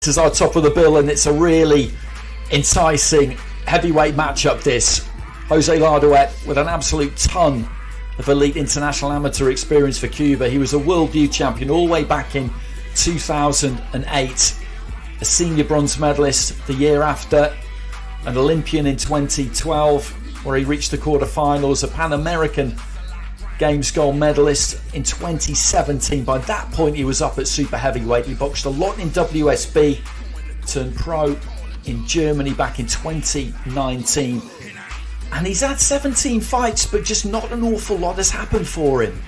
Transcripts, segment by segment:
This is our top of the bill, and it's a really enticing heavyweight matchup. This Jose Larduet with an absolute ton of elite international amateur experience for Cuba. He was a world youth champion all the way back in 2008, a senior bronze medalist the year after, an Olympian in 2012 where he reached the quarterfinals, a Pan American Games gold medalist in 2017. By that point he was up at super heavyweight. He boxed a lot in WSB, turned pro in Germany back in 2019, and he's had 17 fights, but just not an awful lot has happened for him.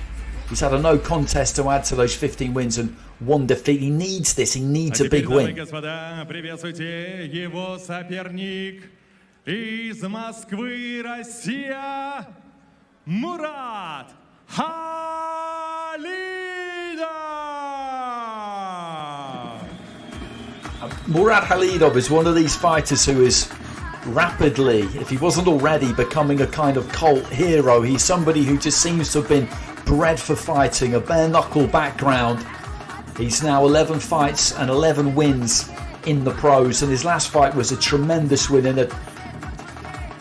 He's had a no contest to add to those 15 wins and one defeat. He needs this, he needs a big win. Приветствуйте его соперник из Москвы, Россия, Murad Khalidov. Murad Khalidov is one of these fighters who is rapidly, if he wasn't already, becoming a kind of cult hero. He's somebody who just seems to have been bred for fighting, a bare knuckle background. He's now 11 fights and 11 wins in the pros, and his last fight was a tremendous win in a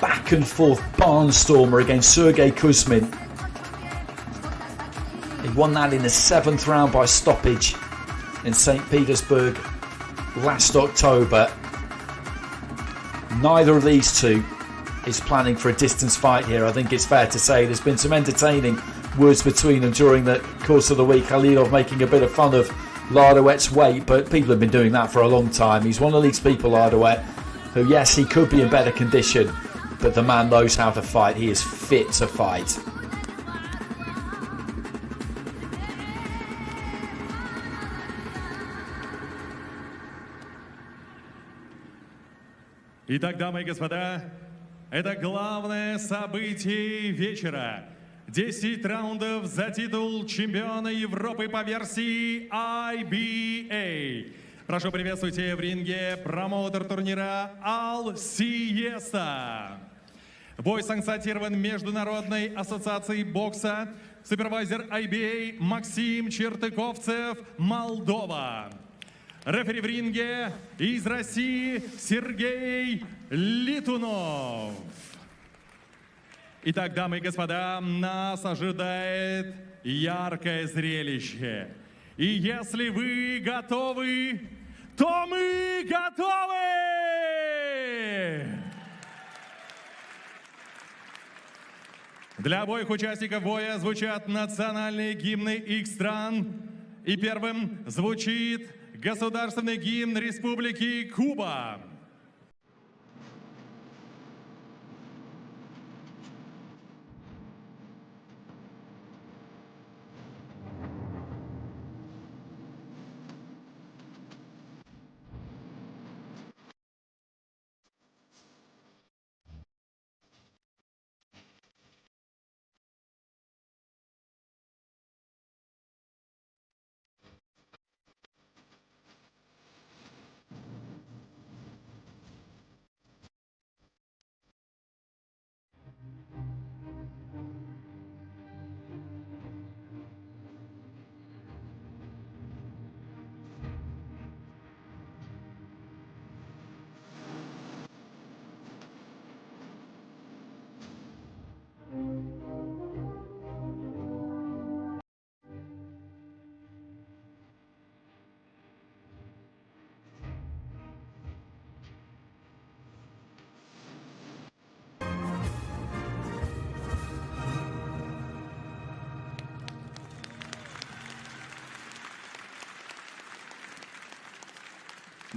back and forth barnstormer against Sergey Kuzmin. He won that in the 7th round by stoppage in St. Petersburg last October. Neither of these two is planning for a distance fight here. I think it's fair to say there's been some entertaining words between them during the course of the week. Khalidov making a bit of fun of Larduet's weight, but people have been doing that for a long time. He's one of these people, Larduet, who, yes, he could be in better condition, but the man knows how to fight. He is fit to fight. Итак, дамы и господа, это главное событие вечера. 10 раундов за титул чемпиона Европы по версии IBA. Прошу приветствуйте в ринге промоутер турнира Ал Сиеста. Бой санкционирован Международной ассоциацией бокса. Супервайзер IBA Максим Чертыковцев, Молдова. Рефери в ринге из России Сергей Литунов. Итак, дамы и господа, нас ожидает яркое зрелище. И если вы готовы, то мы готовы! Для обоих участников боя звучат национальные гимны их стран. И первым звучит государственный гимн Республики Куба.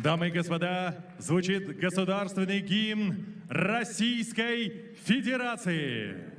Дамы и господа, звучит государственный гимн Российской Федерации.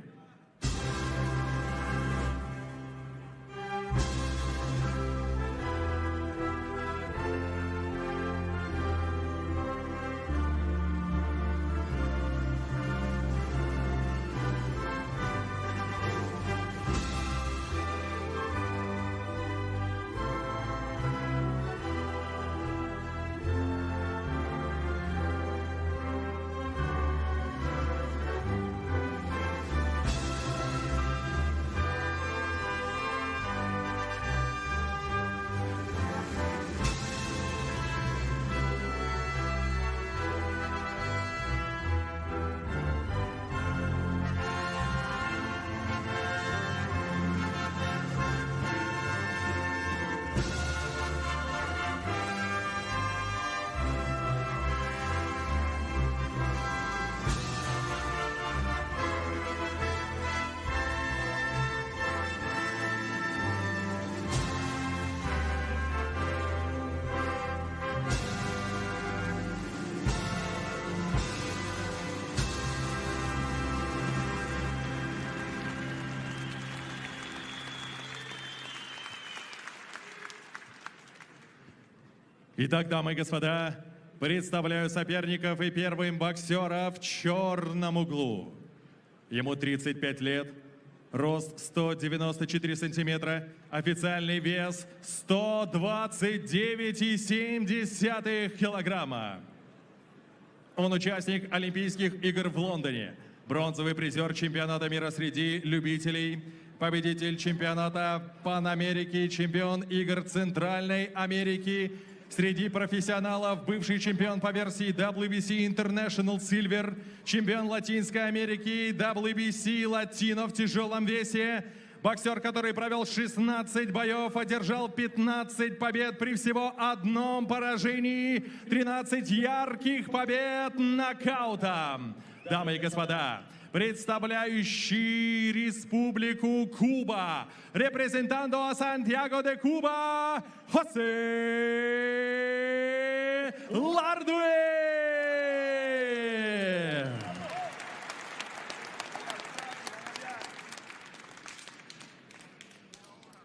Итак, дамы и господа, представляю соперников и первым боксера в черном углу. Ему 35 лет, рост 194 сантиметра, официальный вес 129,7 килограмма. Он участник Олимпийских игр в Лондоне, бронзовый призер чемпионата мира среди любителей, победитель чемпионата Панамерики, чемпион игр Центральной Америки, среди профессионалов бывший чемпион по версии WBC International Silver, чемпион Латинской Америки, WBC Latino в тяжелом весе, боксер, который провел 16 боев, одержал 15 побед при всего одном поражении, 13 ярких побед нокаутом. Дамы и господа, представляющий Республику Куба, representando a Santiago de Cuba, José Larduet.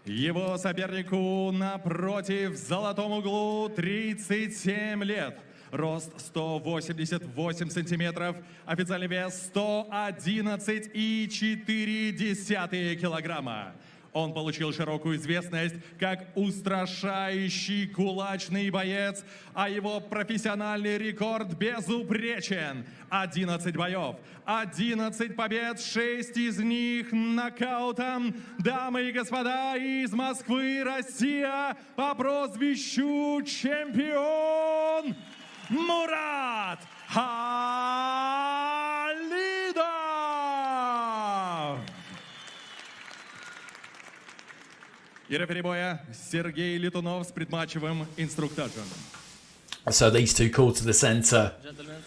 Его сопернику напротив, в золотом углу, 37 лет. Рост 188 сантиметров, официальный вес 111,4 килограмма. Он получил широкую известность как устрашающий кулачный боец, а его профессиональный рекорд безупречен. 11 боев, 11 побед, 6 из них нокаутом. Дамы и господа, из Москвы, Россия, по прозвищу чемпион Murad Khalidov! И рефери боя Сергей Летунов с предматчевым инструктажем. So these two called to the center. Gentlemen,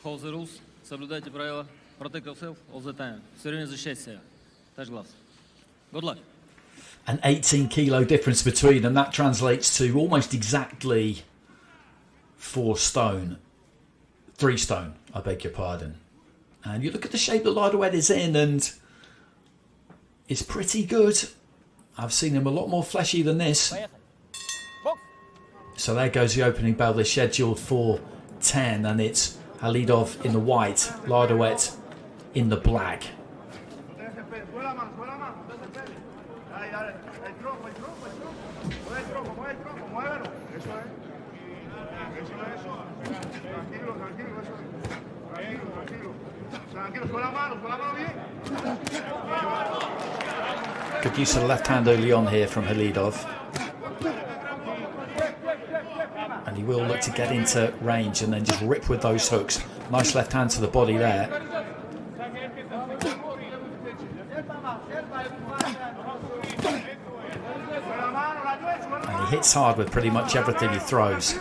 follow the rules, соблюдайте правила, protect yourself all the time. Все время защищайте себя. Touch gloves. Good luck. An 18-kilo difference between them. That translates to almost exactly 4 stone. 3 stone, I beg your pardon. And you look at the shape that Larduet is in, and it's pretty good. I've seen him a lot more fleshy than this. So there goes the opening bell. They're scheduled for 10, and it's Khalidov in the white, Larduet in the black. Good use of the left hand early on here from Khalidov. And he will look to get into range and then just rip with those hooks. Nice left hand to the body there. And he hits hard with pretty much everything he throws.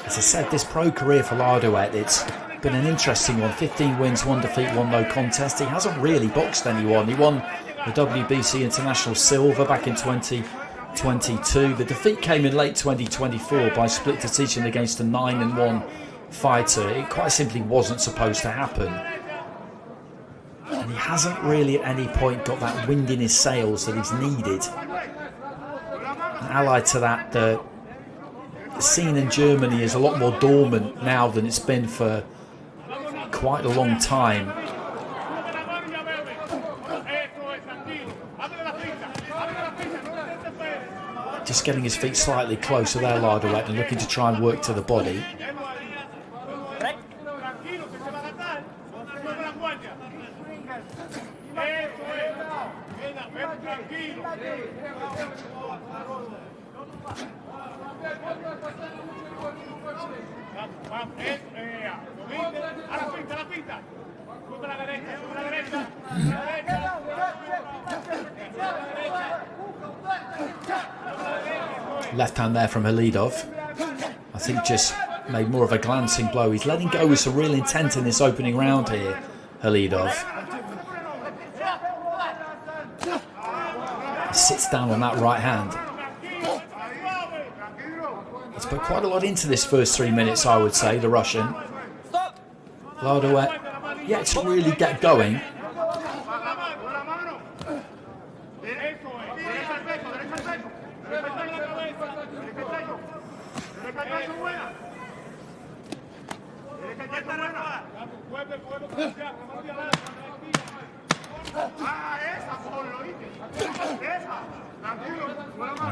As I said, this pro career for Larduet, it's been an interesting one. 15 wins, 1 defeat, 1 no contest. He hasn't really boxed anyone. He won the WBC International Silver back in 2022. The defeat came in late 2024 by split decision against a 9-1 fighter. It quite simply wasn't supposed to happen. And he hasn't really at any point got that wind in his sails that he's needed. And allied to that, the scene in Germany is a lot more dormant now than it's been for quite a long time. Just getting his feet slightly closer there, Larduet, and looking to try and work to the body. Left hand there from Khalidov. I think just made more of a glancing blow. He's letting go with some real intent in this opening round here, Khalidov. He sits down on that right hand. It's He's put quite a lot into this first 3 minutes, I would say, the Russian. Larduet yet to really get going.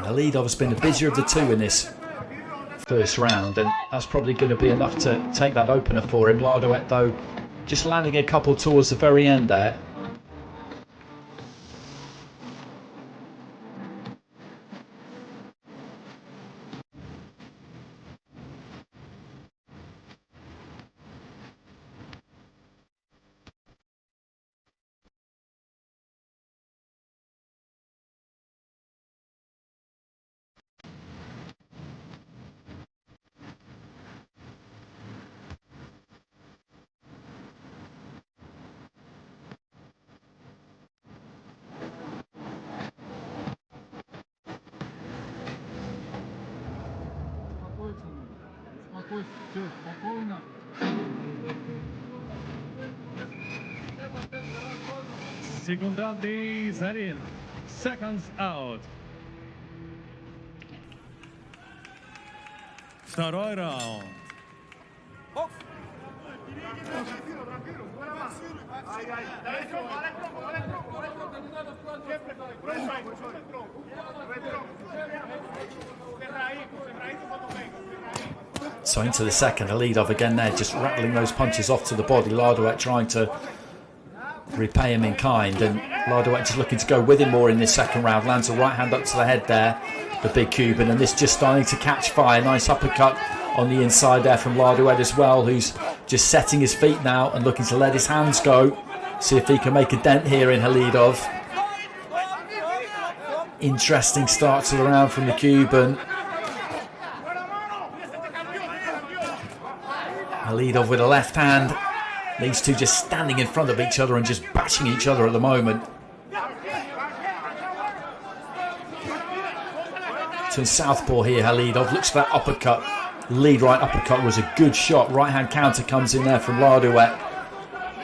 Khalidov has been the busier of the two in this first round, and that's probably going to be enough to take that opener for him. Larduet, though, just landing a couple towards the very end there. Секунданты из арен. Seconds out. Второй раунд. So into the second, Khalidov again there, just rattling those punches off to the body. Larduet trying to repay him in kind, and Larduet just looking to go with him more in this second round. Lands a right hand up to the head there, the big Cuban, and this just starting to catch fire. Nice uppercut on the inside there from Larduet as well, who's just setting his feet now and looking to let his hands go. See if he can make a dent here in Khalidov. Interesting start to the round from the Cuban. Khalidov with a left hand. These two just standing in front of each other and just bashing each other at the moment. To southpaw here, Khalidov looks for that uppercut. Lead right uppercut was a good shot. Right hand counter comes in there from Larduet.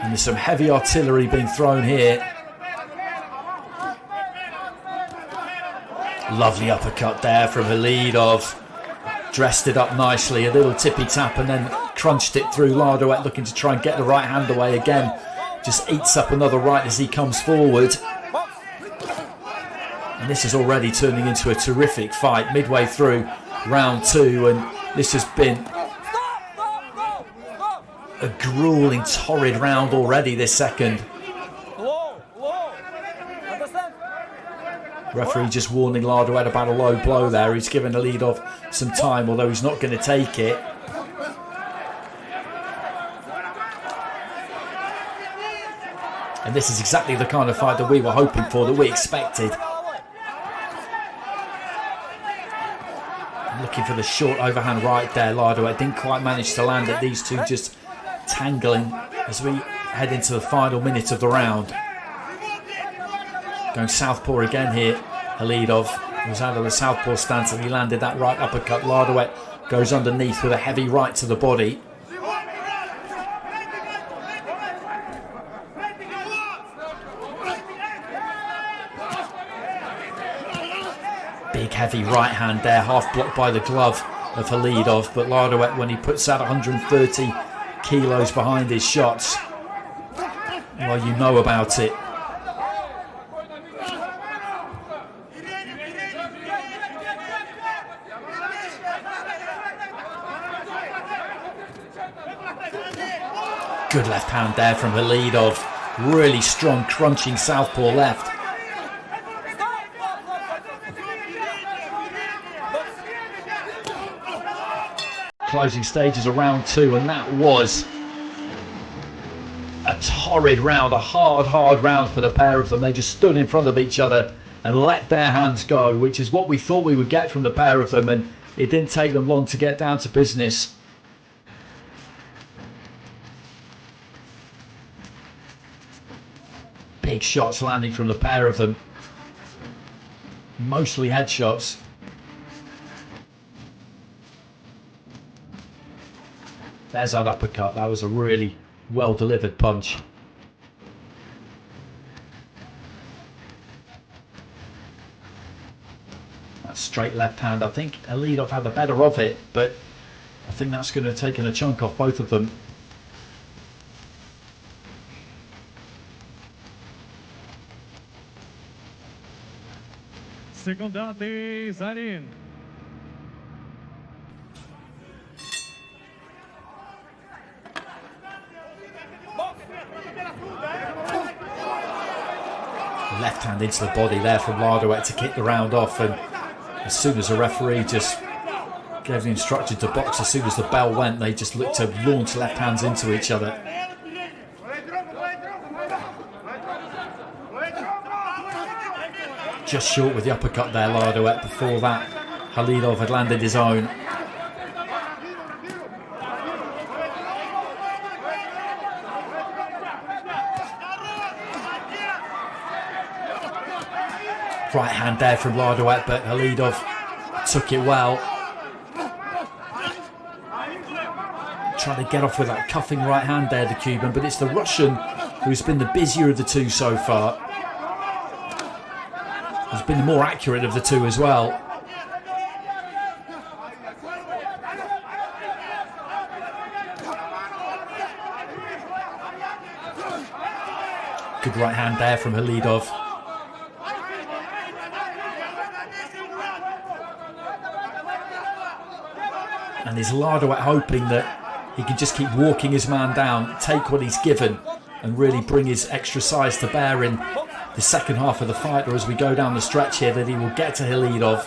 And there's some heavy artillery being thrown here. Lovely uppercut there from Khalidov. Dressed it up nicely, a little tippy tap and then crunched it through. Larduet looking to try and get the right hand away again. Just eats up another right as he comes forward. And this is already turning into a terrific fight midway through round two, and this has been a grueling, torrid round already, this second. Referee just warning Larduet about a low blow there. He's given Khalidov some time, although he's not going to take it. And this is exactly the kind of fight that we were hoping for, that we expected. Looking for the short overhand right there. Larduet didn't quite manage to land it. These two just tangling as we head into the final minute of the round. Going southpaw again here. Khalidov was out of the southpaw stance and he landed that right uppercut. Larduet goes underneath with a heavy right to the body. Big heavy right hand there, half blocked by the glove of Khalidov, but Larduet, when he puts out 130 kilos behind his shots, well, you know about it. Good left hand there from Khalidov. Really strong, crunching southpaw left. Closing stages of round two, and that was a torrid round, a hard round for the pair of them. They just stood in front of each other and let their hands go, which is what we thought we would get from the pair of them, and it didn't take them long to get down to business. Big shots landing from the pair of them, mostly headshots. There's that uppercut. That was a really well delivered punch. That straight left hand, I think Khalidov had the better of it, but I think that's going to have taken a chunk off both of them. Секунданты за ринг. Left hand into the body there from Larduet to kick the round off, and as soon as the referee just gave the instruction to box, as soon as the bell went, they just looked to launch left hands into each other. Just short with the uppercut there, Larduet. Before that, Khalidov had landed his own. Right hand there from Larduet, but Khalidov took it well. Trying to get off with that cuffing right hand there, the Cuban, but it's the Russian who's been the busier of the two so far. He's been the more accurate of the two as well. Good right hand there from Khalidov. And is Larduet hoping that he can just keep walking his man down, take what he's given, and really bring his extra size to bear in the second half of the fight, or as we go down the stretch here, that he will get to Khalidov.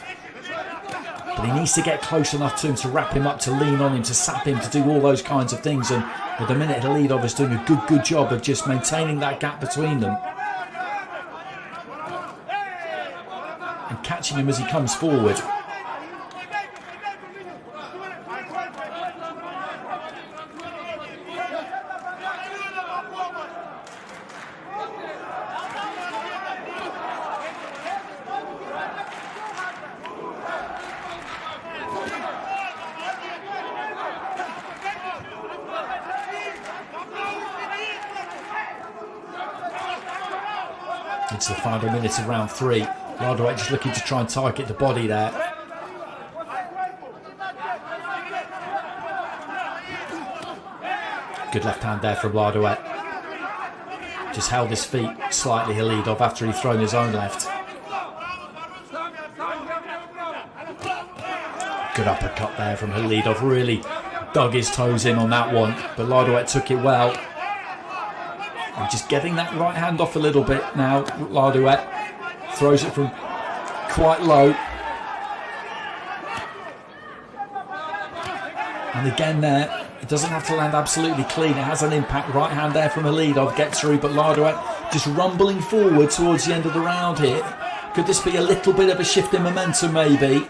But he needs to get close enough to him to wrap him up, to lean on him, to sap him, to do all those kinds of things. And at the minute, Khalidov is doing a good job of just maintaining that gap between them and catching him as he comes forward. Into the final minutes of round 3. Larduet just looking to try and target the body there. Good left hand there from Larduet. Just held his feet slightly, Khalidov, after he'd thrown his own left. Good uppercut there from Khalidov. Really dug his toes in on that one, but Larduet took it well. And just getting that right hand off a little bit now. Larduet throws it from quite low. And again there, it doesn't have to land absolutely clean. It has an impact. Right hand there from Khalidov, gets through, but Larduet just rumbling forward towards the end of the round here. Could this be a little bit of a shift in momentum maybe?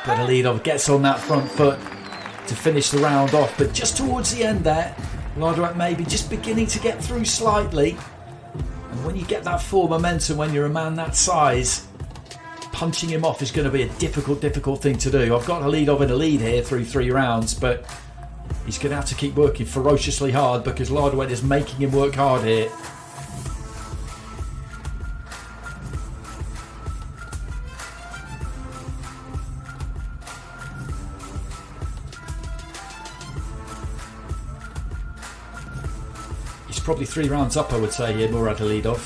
But Khalidov gets on that front foot to finish the round off, but just towards the end there, Larduet maybe just beginning to get through slightly. And when you get that full momentum, when you're a man that size, punching him off is going to be a difficult thing to do. I've got Khalidov in a lead here through 3 rounds, but he's going to have to keep working ferociously hard because Larduet is making him work hard here. Probably 3 rounds up, I would say, here, Murad Khalidov.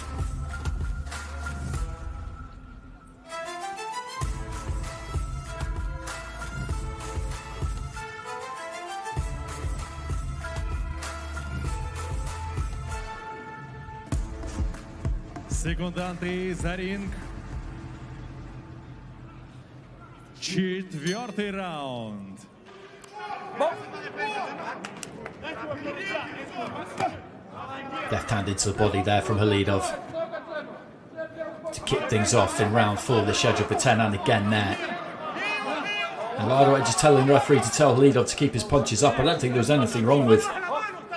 Секунданты за ринг. 4-й раунд. Left hand into the body there from Khalidov to kick things off in round 4 of the schedule for 10, and again there. And Larduet just telling the referee to tell Khalidov to keep his punches up. I don't think there was anything wrong with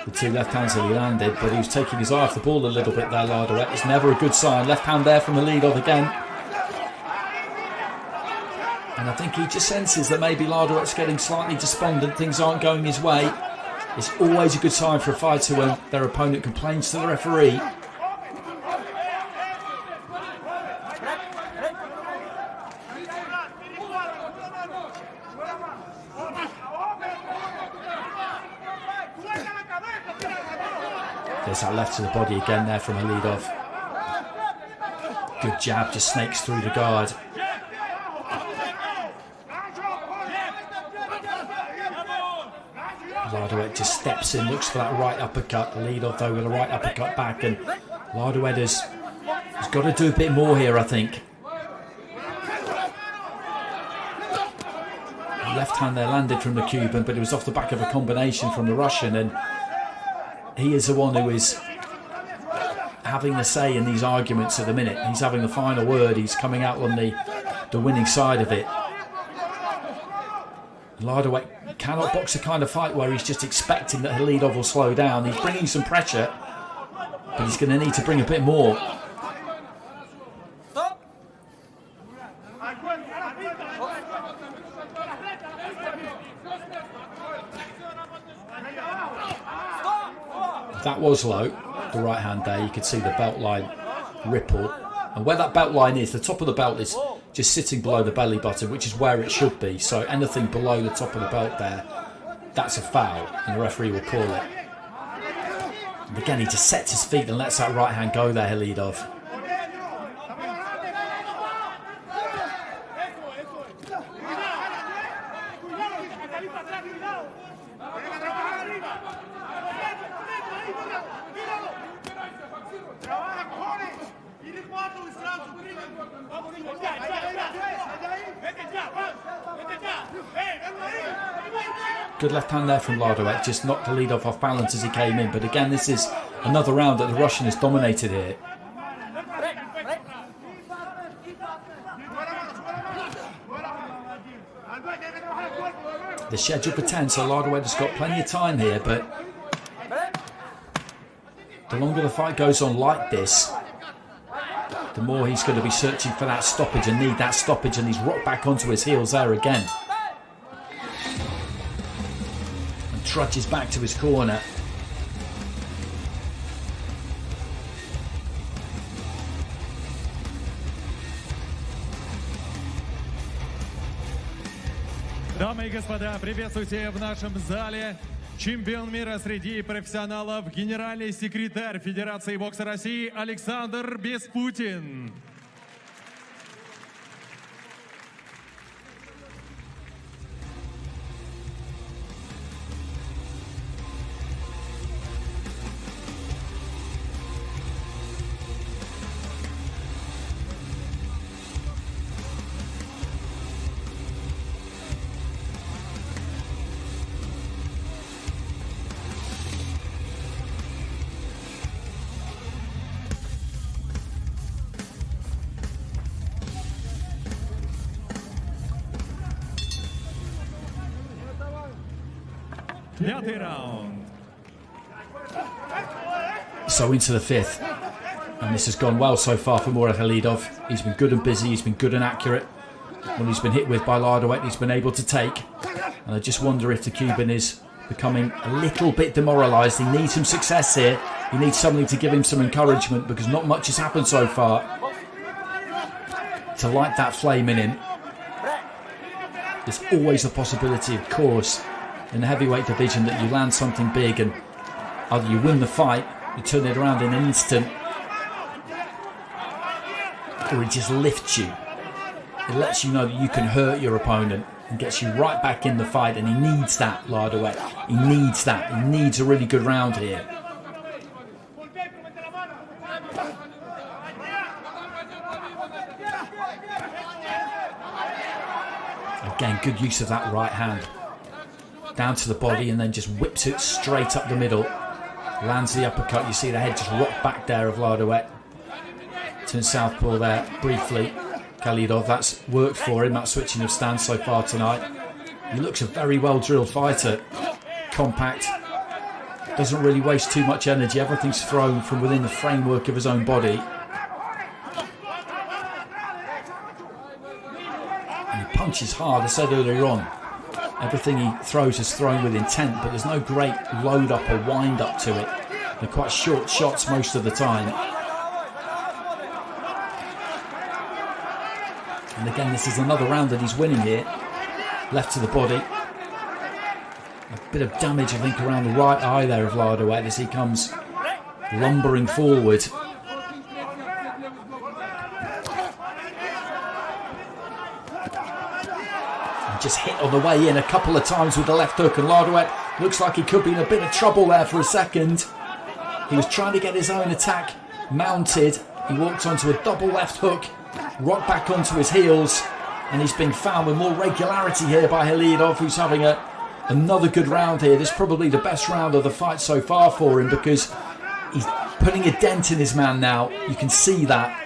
the 2 left hands that he landed, but he was taking his eye off the ball a little bit there, Larduet. It's never a good sign. Left hand there from Khalidov again. And I think he just senses that maybe Larduet's getting slightly despondent, things aren't going his way. It's always a good sign for a fighter when their opponent complains to the referee. There's that left to the body again there from Khalidov. Good jab, just snakes through the guard. Larduet just steps in, looks for that right uppercut. Khalidov though with a right uppercut back, and Larduet has got to do a bit more here, I think. The left hand there landed from the Cuban, but it was off the back of a combination from the Russian, and he is the one who is having the say in these arguments at the minute. He's having the final word. He's coming out on the winning side of it. Larduet cannot box a kind of fight where he's just expecting that Khalidov will slow down. He's bringing some pressure, but he's going to need to bring a bit more. That was low, the right hand there. You could see the belt line ripple. And where that belt line is, the top of the belt is just sitting below the belly button, which is where it should be. So anything below the top of the belt there, that's a foul, and the referee will call it. And again, he just sets his feet and lets that right hand go there, Khalidov. Good left hand there from Larduet, just knocked Khalidov off balance as he came in. But again, this is another round that the Russian has dominated here. The schedule for 10, so Larduet has got plenty of time here, but the longer the fight goes on like this, the more he's going to be searching for that stoppage and need that stoppage, and he's rocked back onto his heels there again. And trudges back to his corner. Дамы и господа, приветствуйте в нашем зале чемпион мира среди профессионалов, генеральный секретарь Федерации бокса России Александр Беспутин. So into the fifth, and this has gone well so far for Murad Khalidov. He's been good and busy, he's been good and accurate. When he's been hit with by Larduet, he's been able to take. And I just wonder if the Cuban is becoming a little bit demoralised. He needs some success here. He needs something to give him some encouragement, because not much has happened so far to light that flame in him. There's always a possibility, of course, in the heavyweight division, that you land something big and either you win the fight, you turn it around in an instant, or it just lifts you. It lets you know that you can hurt your opponent and gets you right back in the fight, and he needs that, Larduet. He needs that. He needs a really good round here. Again, good use of that right hand. Down to the body and then just whips it straight up the middle. Lands the uppercut. You see the head just rock back there of Larduet. Turn southpaw there briefly. Khalidov, that's worked for him, that switching of stance so far tonight. He looks a very well drilled fighter. Compact. Doesn't really waste too much energy. Everything's thrown from within the framework of his own body. And he punches hard. I said earlier on, everything he throws is thrown with intent, but there's no great load up or wind up to it. They're quite short shots most of the time. And again, this is another round that he's winning here. Left to the body. A bit of damage, I think, around the right eye there of Larduet as he comes lumbering forward. And just hit on the way in a couple of times with the left hook, and Larduet looks like he could be in a bit of trouble there for a second. He was trying to get his own attack mounted. He walked onto a double left hook, rocked back onto his heels, and he's been found with more regularity here by Khalidov, who's having another good round here. This is probably the best round of the fight so far for him, because he's putting a dent in his man now. You can see that.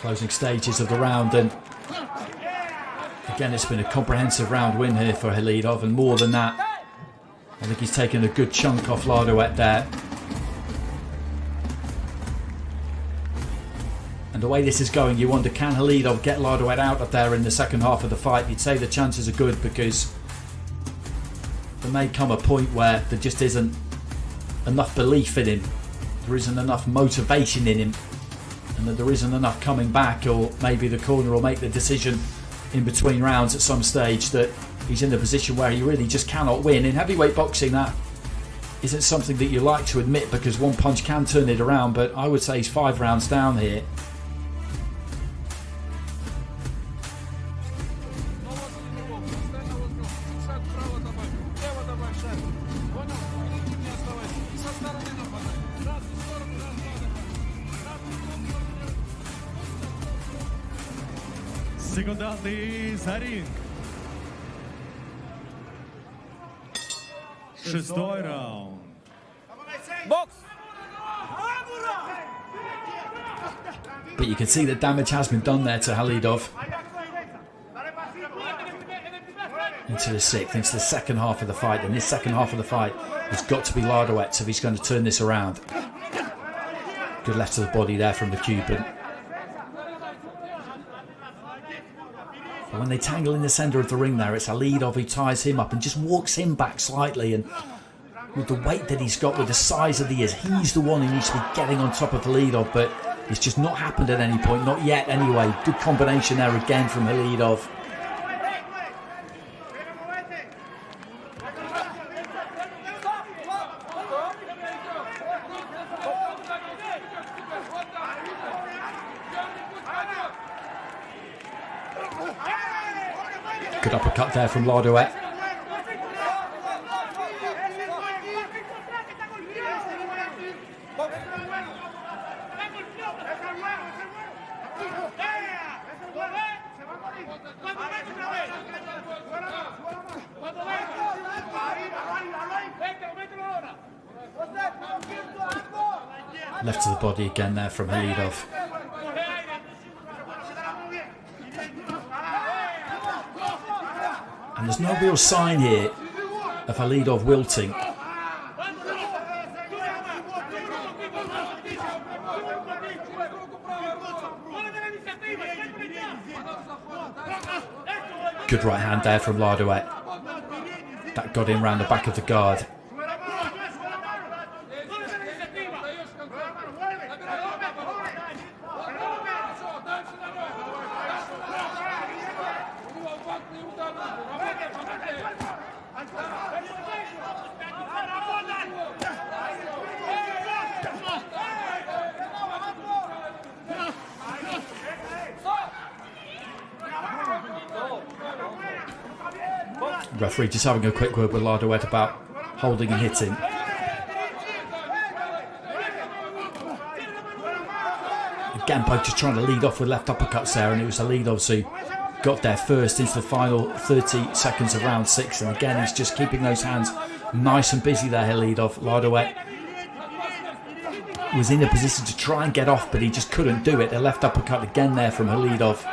Closing stages of the round, and again it's been a comprehensive round win here for Khalidov, and more than that, I think he's taken a good chunk off Larduet there. And the way this is going, you wonder, can Khalidov get Larduet out of there in the second half of the fight? You'd say the chances are good, because there may come a point where there just isn't enough belief in him, there isn't enough motivation in him, and that there isn't enough coming back, or maybe the corner will make the decision in between rounds at some stage that he's in the position where he really just cannot win. In heavyweight boxing, that isn't something that you like to admit, because one punch can turn it around, but I would say he's 5 rounds down here. Секунданты за ринг. 6-й раунд. Box. But you can see that damage has been done there to Khalidov. Into the 6th, into the second half of the fight, and this second half of the fight has got to be Larduet's if he's going to turn this around. Good left to the body there from the Cuban. But when they tangle in the centre of the ring there, it's Khalidov who ties him up and just walks him back slightly, and with the weight that he's got, with the size of the ears, he's the one who needs to be getting on top of Khalidov, but it's just not happened at any point, not yet anyway. Good combination there again from Khalidov. Good uppercut there from Larduet. Left to the body again there from Khalidov. And there's no real sign here of Khalidov wilting. Good right hand there from Larduet. That got him round the back of the guard. Referee just having a quick word with Larduet about holding and hitting. Again, both just trying to lead off with left uppercuts there, and it was Khalidov who got there first into the final 30 seconds of round 6, and again he's just keeping those hands nice and busy there. Khalidov. Larduet was in a position to try and get off, but he just couldn't do it. The left uppercut again there from Khalidov.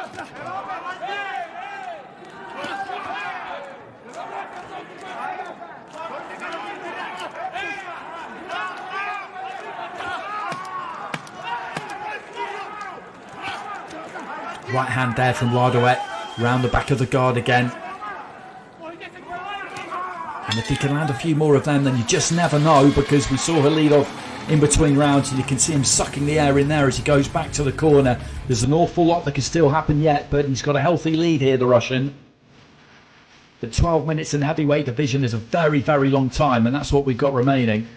Right hand there from Larduet, round the back of the guard again. And if he can land a few more of them, then you just never know, because we saw Khalidov in between rounds and you can see him sucking the air in there as he goes back to the corner. There's an awful lot that can still happen yet, but he's got a healthy lead here, the Russian. The 12 minutes in the heavyweight division is a very, very long time, and that's what we've got remaining.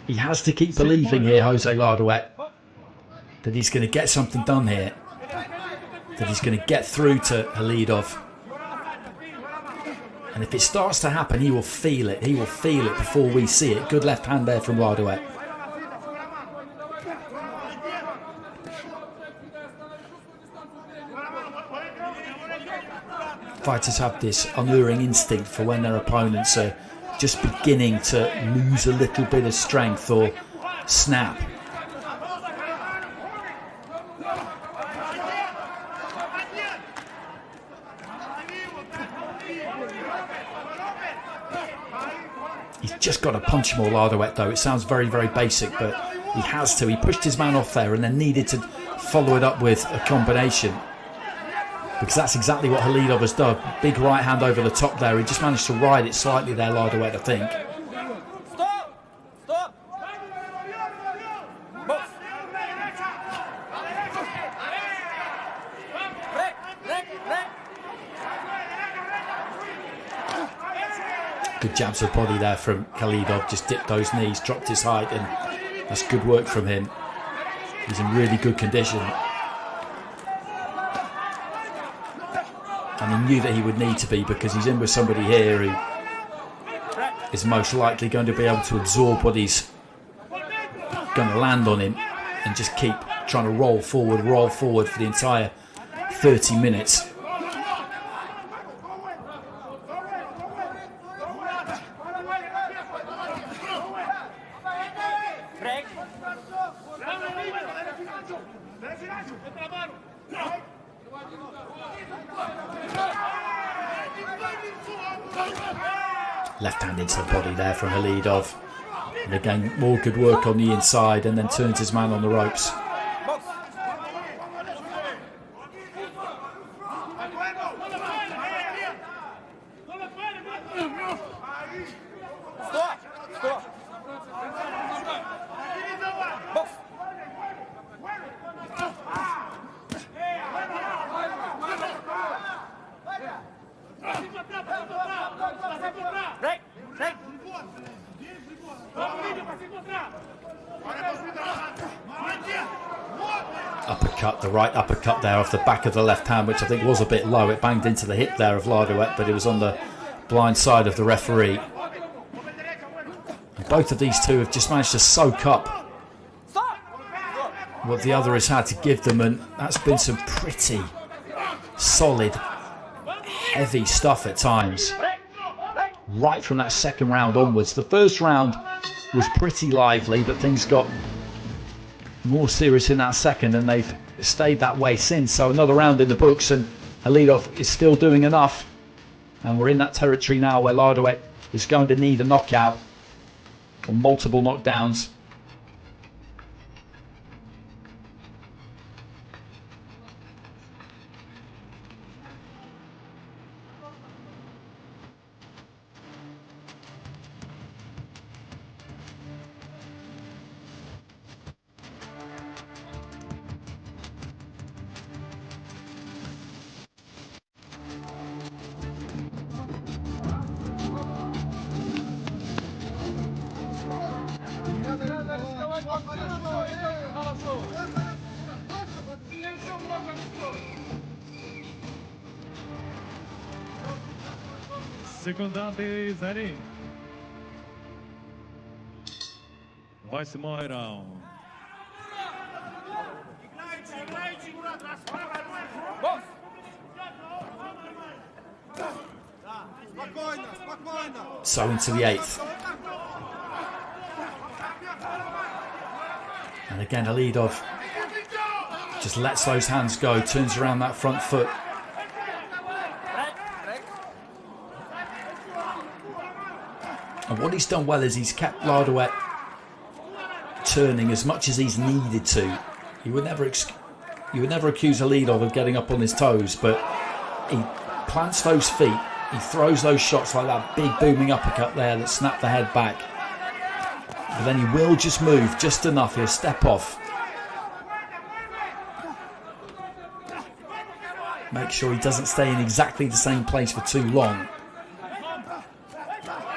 He has to keep believing here, Jose Larduet, that he's going to get something done here, that he's going to get through to Khalidov. And if it starts to happen, he will feel it. He will feel it before we see it. Good left hand there from Larduet. Fighters have this alluring instinct for when their opponents are just beginning to lose a little bit of strength or snap. He's just got to punch more, Larduet, though. It sounds very, very basic, but he has to. He pushed his man off there and then needed to follow it up with a combination, because that's exactly what Khalidov has done. Big right hand over the top there. He just managed to ride it slightly there, Larduet, I think. Stop! Stop! Box! Break! Break! Break! Good jabs to the body there from Khalidov. Just dipped those knees, dropped his height, and that's good work from him. He's in really good condition. And he knew that he would need to be, because he's in with somebody here who is most likely going to be able to absorb what he's going to land on him and just keep trying to roll forward for the entire 30 minutes. Break! Left hand into the body there from Khalidov. And again, more good work on the inside, and then turns his man on the ropes. Box! Stop! Stop! Box! Break! Break! Uppercut, the right uppercut there off the back of the left hand, which I think was a bit low. It banged into the hip there of Larduet, but it was on the blind side of the referee. And both of these two have just managed to soak up what the other has had to give them, and that's been some pretty solid, heavy stuff at times. Right from that second round onwards. The first round was pretty lively, but things got more serious in that second, and they've stayed that way since. So another round in the books, and Khalidov is still doing enough, and we're in that territory now where Larduet is going to need a knockout or multiple knockdowns. Секунданты за ринг. 8-й раунд. Бокс! So into the 8th. And again, Khalidov just lets those hands go, turns around that front foot. And what he's done well is he's kept Larduet turning as much as he's needed to. You would never accuse Khalidov of getting up on his toes, but he plants those feet, he throws those shots like that big booming uppercut there that snapped the head back. But then he will just move just enough, he'll step off. Make sure he doesn't stay in exactly the same place for too long.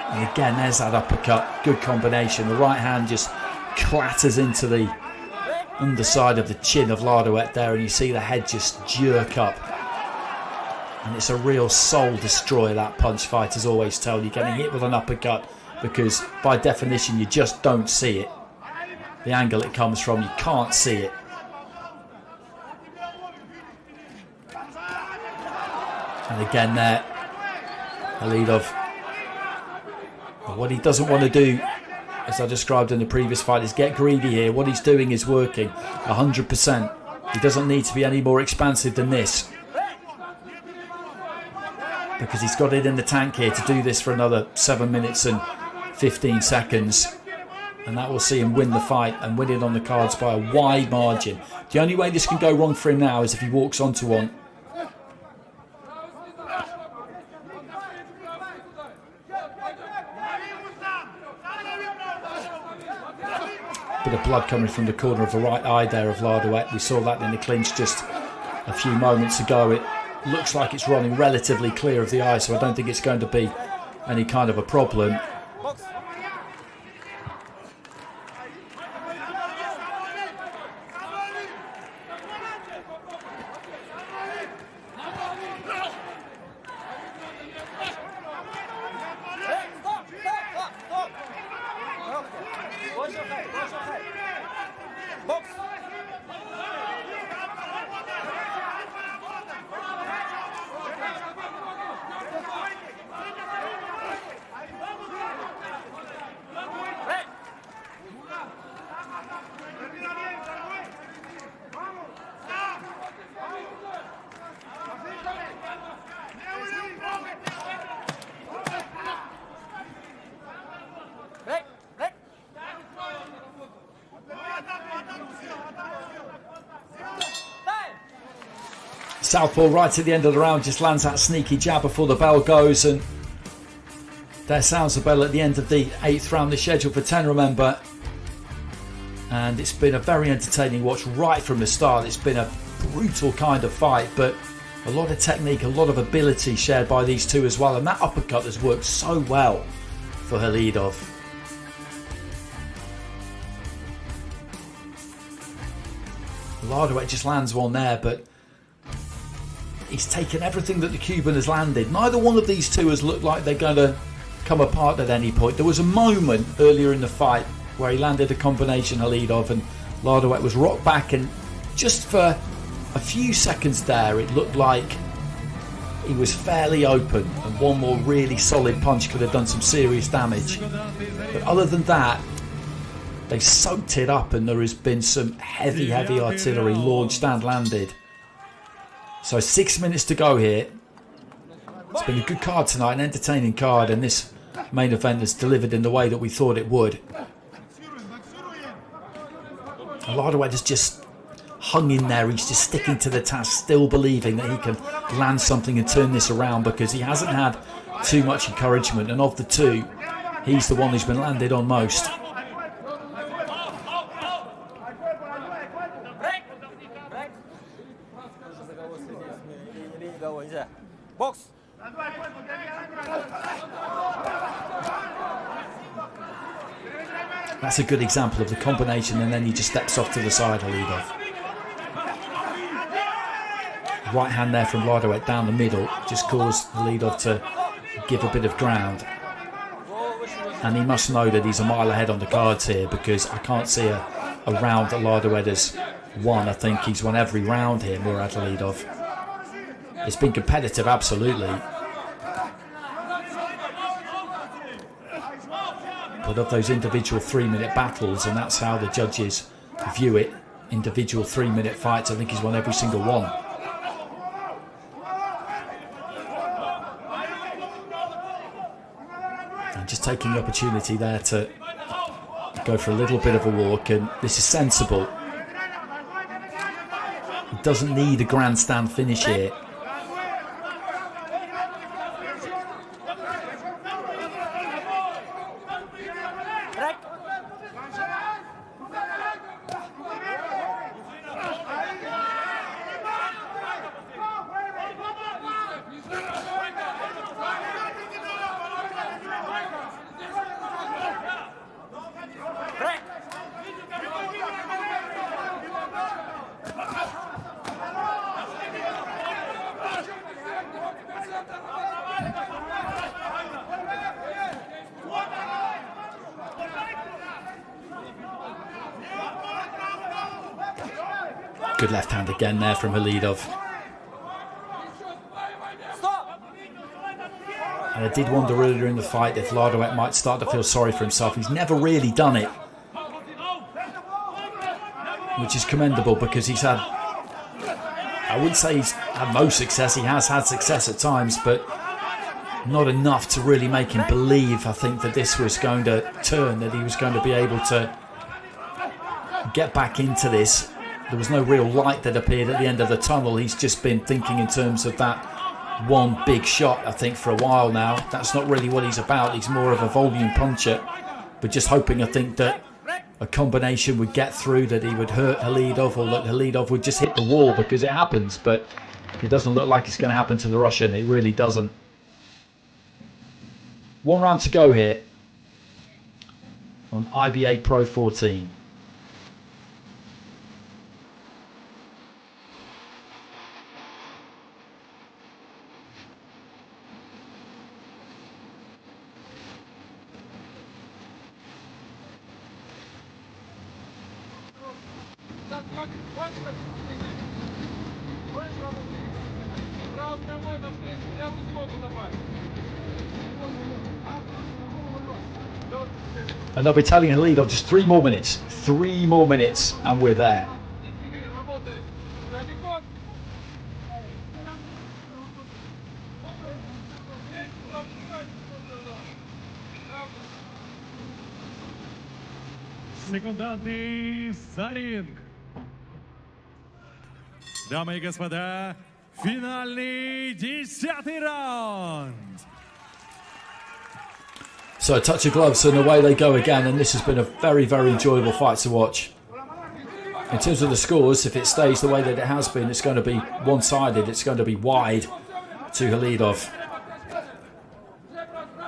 And again, there's that uppercut, good combination. The right hand just clatters into the underside of the chin of Larduet there, and you see the head just jerk up. And it's a real soul destroyer, that punch, fighters always tell you. Getting hit with an uppercut, because by definition you just don't see it. The angle it comes from, you can't see it. And again there, Khalidov, what he doesn't want to do, as I described in the previous fight, is get greedy here. What he's doing is working 100%. He doesn't need to be any more expansive than this, because he's got it in the tank here to do this for another 7 minutes and 15 seconds. And that will see him win the fight and win it on the cards by a wide margin. The only way this can go wrong for him now is if he walks onto one. Bit of blood coming from the corner of the right eye there of Larduet. We saw that in the clinch just a few moments ago. It looks like it's running relatively clear of the eye, so I don't think it's going to be any kind of a problem. Southpaw right at the end of the round just lands that sneaky jab before the bell goes, and there sounds the bell at the end of the 8th round. They're scheduled for 10, remember, and it's been a very entertaining watch right from the start. It's been a brutal kind of fight, but a lot of technique, a lot of ability shared by these two as well, and that uppercut has worked so well for Khalidov. Larduet just lands one there, but he's taken everything that the Cuban has landed. Neither one of these two has looked like they're going to come apart at any point. There was a moment earlier in the fight where he landed a combination, Khalidov, and Larduet was rocked back, and just for a few seconds there it looked like he was fairly open, and one more really solid punch could have done some serious damage. But other than that, they soaked it up, and there has been some heavy artillery launched and landed. So 6 minutes to go here. It's been a good card tonight, an entertaining card, and this main event has delivered in the way that we thought it would. Larduet has just hung in there. He's just sticking to the task, still believing that he can land something and turn this around, because he hasn't had too much encouragement, and of the two, he's the one who's been landed on most. Бокс! That's a good example of the combination, and then he just steps off to the side, Khalidov. Right hand there from Larduet down the middle just caused Khalidov to give a bit of ground. And he must know that he's a mile ahead on the cards here, because I can't see a round that Larduet has won. I think he's won every round here, Murad Khalidov. It's been competitive, absolutely. But of those individual 3-minute battles, and that's how the judges view it, individual 3-minute fights, I think he's won every single one. And just taking the opportunity there to go for a little bit of a walk, and this is sensible. He doesn't need a grandstand finish here. Good left hand again there from Khalidov. And I did wonder earlier in the fight if Larduet might start to feel sorry for himself. He's never really done it, which is commendable, because he's had, I wouldn't say he's had no success. He has had success at times, but not enough to really make him believe, I think, that this was going to turn, that he was going to be able to get back into this. There was no real light that appeared at the end of the tunnel. He's just been thinking in terms of that one big shot, I think, for a while now. That's not really what he's about. He's more of a volume puncher, but just hoping, I think, that a combination would get through, that he would hurt Khalidov, or that Khalidov would just hit the wall, because it happens, but it doesn't look like it's going to happen to the Russian. It really doesn't. 1 round to go here on IBA.PRO 14. And they'll be telling Khalidov just 3 more minutes. 3 more minutes and we're there. Секундантный за ринг. Дамы и господа, финальный 10-й раунд. So a touch of gloves and away they go again, and this has been a very, very enjoyable fight to watch. In terms of the scores, if it stays the way that it has been, it's going to be one-sided, it's going to be wide to Khalidov.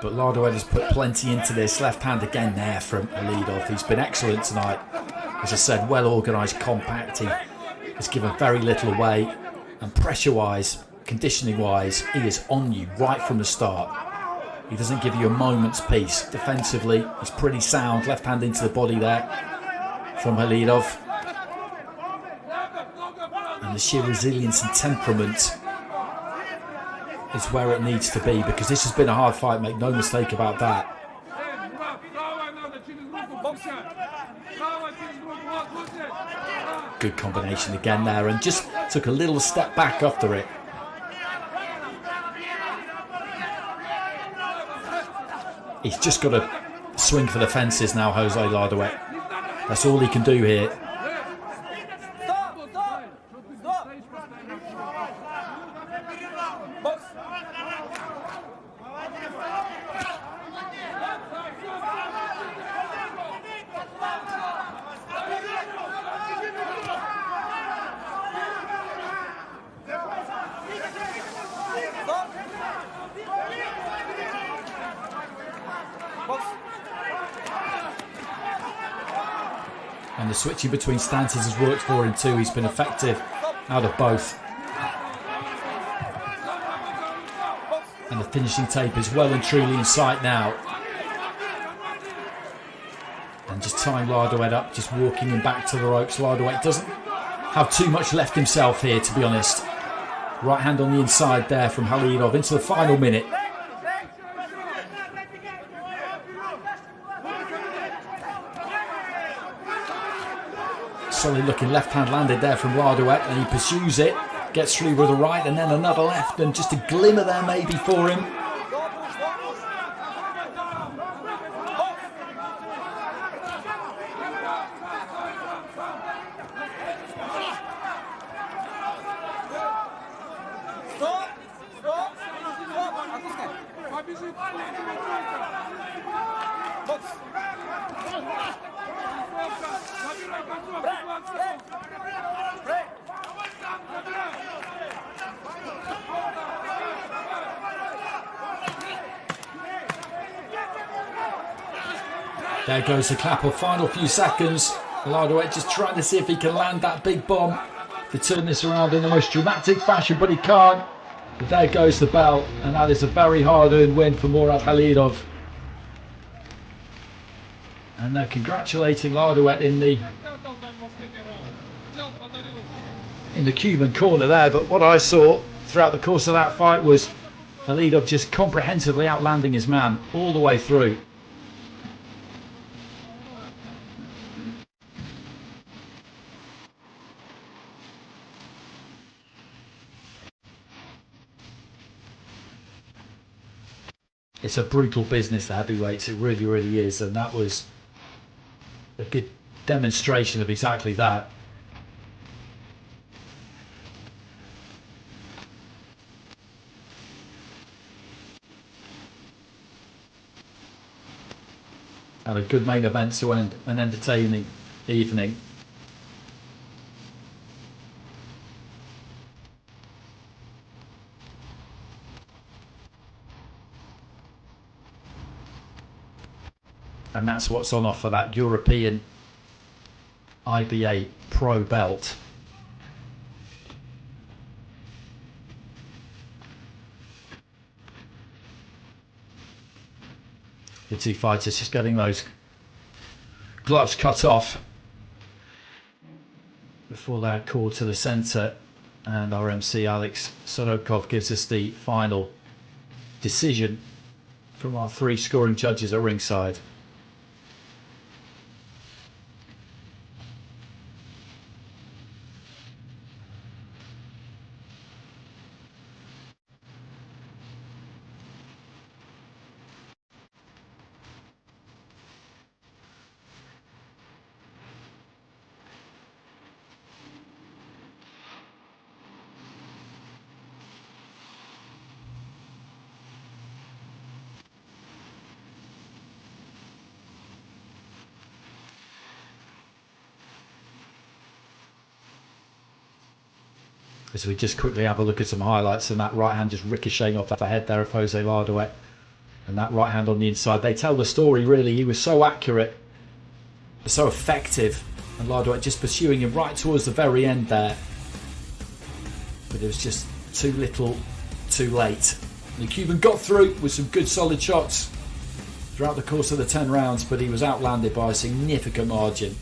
But Larduet has put plenty into this. Left hand again there from Khalidov. He's been excellent tonight. As I said, well organised, compact. He has given very little away. And pressure-wise, conditioning-wise, he is on you right from the start. He doesn't give you a moment's peace. Defensively, he's pretty sound. Left hand into the body there from Khalidov. And the sheer resilience and temperament is where it needs to be, because this has been a hard fight, make no mistake about that. Good combination again there, and just took a little step back after it. He's just got to swing for the fences now, Jose Larduet. That's all he can do here. And the switching between stances has worked for him too. He's been effective out of both. And the finishing tape is well and truly in sight now. And just tying Larduet up, just walking him back to the ropes. Larduet doesn't have too much left himself here, to be honest. Right hand on the inside there from Khalidov into the final minute. Solid looking left hand landed there from Larduet, and he pursues it, gets through with a right and then another left, and just a glimmer there maybe for him. There goes the clapper, final few seconds. Larduet just trying to see if he can land that big bomb to turn this around in the most dramatic fashion, but he can't. But there goes the bell, and that is a very hard-earned win for Murad Khalidov. And they're congratulating Larduet in the Cuban corner there. But what I saw throughout the course of that fight was Khalidov just comprehensively outlanding his man all the way through. It's a brutal business, the heavyweights, it really, really is, and that was a good demonstration of exactly that. And a good main event to end an entertaining evening. And that's what's on offer, that European IBA.PRO belt. The two fighters just getting those gloves cut off before they're called to the centre, and our MC Alex Sorokov gives us the final decision from our three scoring judges at ringside. As we just quickly have a look at some highlights, and that right hand just ricocheting off the head there of Jose Larduet, and that right hand on the inside. They tell the story really. He was so accurate, so effective, and Larduet just pursuing him right towards the very end there. But it was just too little, too late. And the Cuban got through with some good solid shots throughout the course of the 10 rounds, but he was outlanded by a significant margin.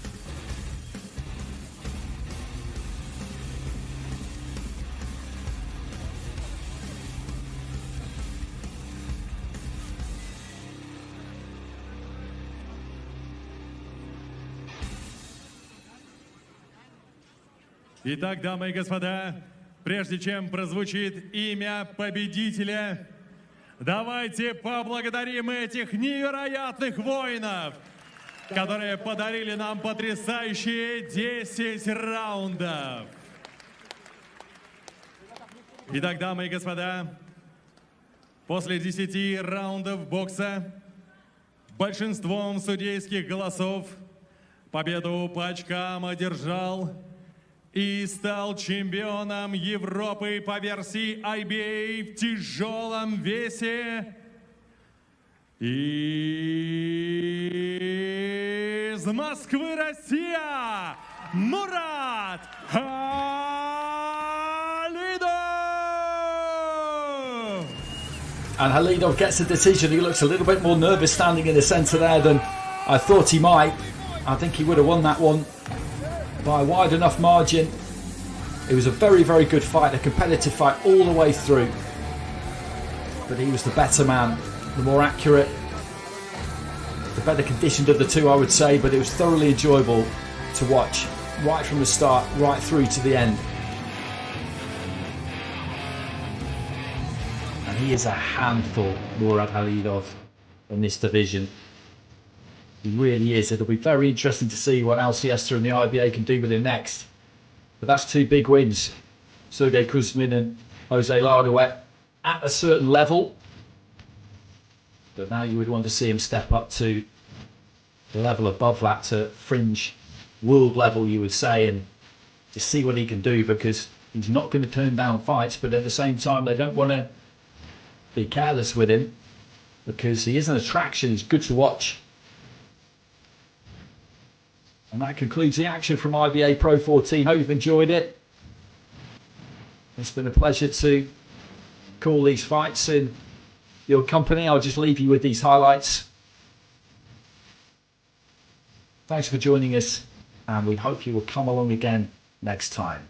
Итак, дамы и господа, прежде чем прозвучит имя победителя, давайте поблагодарим этих невероятных воинов, которые подарили нам потрясающие 10 раундов. Итак, дамы и господа, после 10 раундов бокса большинством судейских голосов победу по очкам одержал и стал чемпионом Европы по версии IBA в тяжелом весе Из Москвы, Россия, Murad Khalidov! And Khalidov gets the decision. He looks a little bit more nervous standing in the centre there than I thought he might. I think he would have won that one by a wide enough margin. It was a very, very good fight, a competitive fight all the way through. But he was the better man, the more accurate, the better conditioned of the two, I would say. But it was thoroughly enjoyable to watch, right from the start, right through to the end. And he is a handful, Murad Khalidov, in this division. He really is. It'll be very interesting to see what Alcesta and the IBA can do with him next. But that's two big wins. Sergey Kuzmin and Jose Larduet at a certain level. But now you would want to see him step up to the level above that, to fringe world level, you would say, and to see what he can do, because he's not going to turn down fights, but at the same time they don't want to be careless with him, because he is an attraction. He's good to watch. And that concludes the action from IBA.PRO 14. Hope you've enjoyed it. It's been a pleasure to call these fights in your company. I'll just leave you with these highlights. Thanks for joining us, and we hope you will come along again next time.